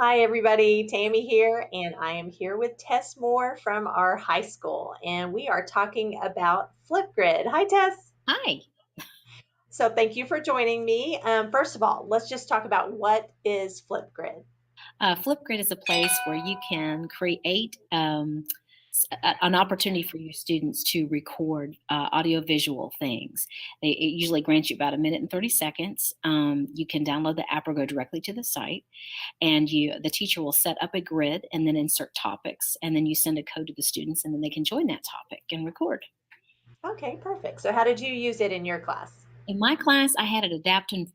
Hi, everybody. Tammy here, and I am here with Tes Moore from our high school, and we are talking about Flipgrid. Hi, Tess. Hi. So, thank you for joining me. First of all, let's just talk about what is Flipgrid. Flipgrid is a place where you can create an opportunity for your students to record audiovisual things. It usually grants you about a minute and 30 seconds. You can download the app or go directly to the site, and the teacher will set up a grid and then insert topics, and then you send a code to the students, and then they can join that topic and record. Okay, perfect. So, how did you use it in your class? In my class, I had it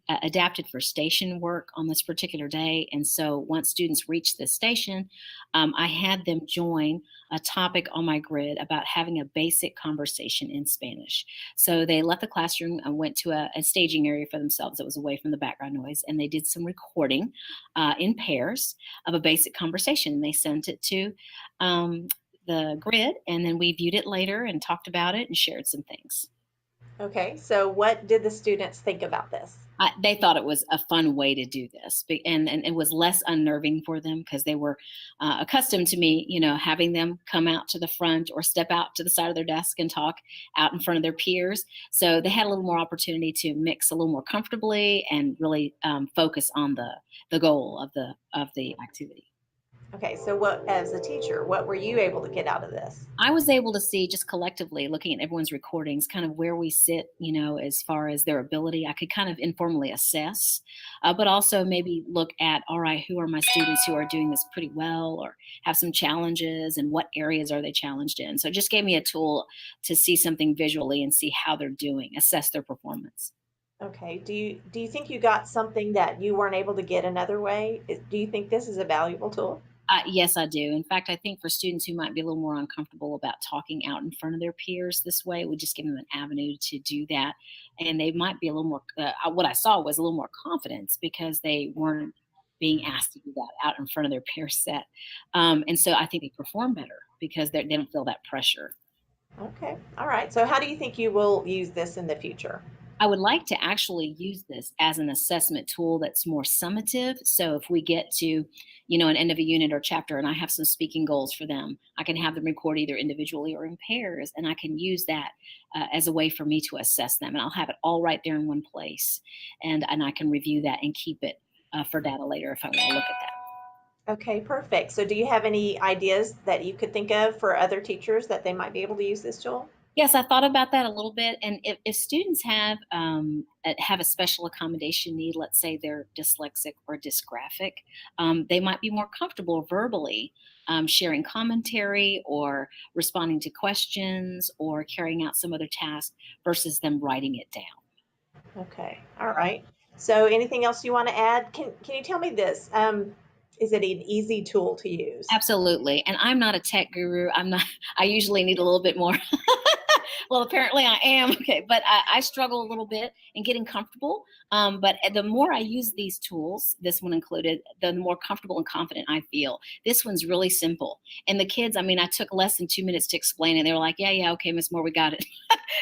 adapted for station work on this particular day. And so once students reached the station, I had them join a topic on my grid about having a basic conversation in Spanish. So they left the classroom and went to a staging area for themselves that was away from the background noise. And they did some recording in pairs of a basic conversation. And they sent it to the grid. And then we viewed it later and talked about it and shared some things. Okay, so what did the students think about this? They thought it was a fun way to do this, and it was less unnerving for them because they were accustomed to me, having them come out to the front or step out to the side of their desk and talk out in front of their peers. So they had a little more opportunity to mix a little more comfortably and really focus on the goal of the activity. Okay, so what, as a teacher, what were you able to get out of this? I was able to see just collectively looking at everyone's recordings, kind of where we sit, as far as their ability. I could kind of informally assess, but also maybe look at, all right, who are my students who are doing this pretty well or have some challenges, and what areas are they challenged in? So it just gave me a tool to see something visually and see how they're doing, assess their performance. Okay, do you think you got something that you weren't able to get another way? Do you think this is a valuable tool? Yes, I do. In fact, I think for students who might be a little more uncomfortable about talking out in front of their peers this way, it would just give them an avenue to do that. And they might be a little more, what I saw was a little more confidence because they weren't being asked to do that out in front of their peer set. And so I think they perform better because they don't feel that pressure. Okay. All right. So how do you think you will use this in the future? I would like to actually use this as an assessment tool that's more summative. So if we get to, an end of a unit or chapter and I have some speaking goals for them, I can have them record either individually or in pairs, and I can use that as a way for me to assess them. And I'll have it all right there in one place, and I can review that and keep it for data later if I want to look at that. Okay, perfect. So do you have any ideas that you could think of for other teachers that they might be able to use this tool? Yes, I thought about that a little bit, and if students have a special accommodation need, let's say they're dyslexic or dysgraphic, they might be more comfortable verbally sharing commentary or responding to questions or carrying out some other task versus them writing it down. Okay. All right. So anything else you want to add? Can you tell me this? Is it an easy tool to use? Absolutely, and I'm not a tech guru. I'm not. I usually need a little bit more. Well, apparently I am. Okay, but I struggle a little bit in getting comfortable. But the more I use these tools, this one included, the more comfortable and confident I feel. This one's really simple, and the kids. I mean, I took less than 2 minutes to explain it. They were like, "Yeah, yeah, okay, Miss Moore, we got it."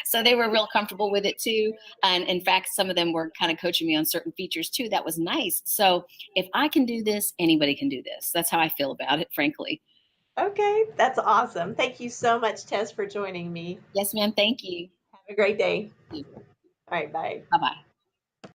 So they were real comfortable with it too. And in fact, some of them were kind of coaching me on certain features too. That was nice. So if I can do this, anybody can do this. That's how I feel about it, frankly. Okay, that's awesome. Thank you so much, Tess, for joining me. Yes, ma'am. Thank you. Have a great day. Bye All right, bye. bye.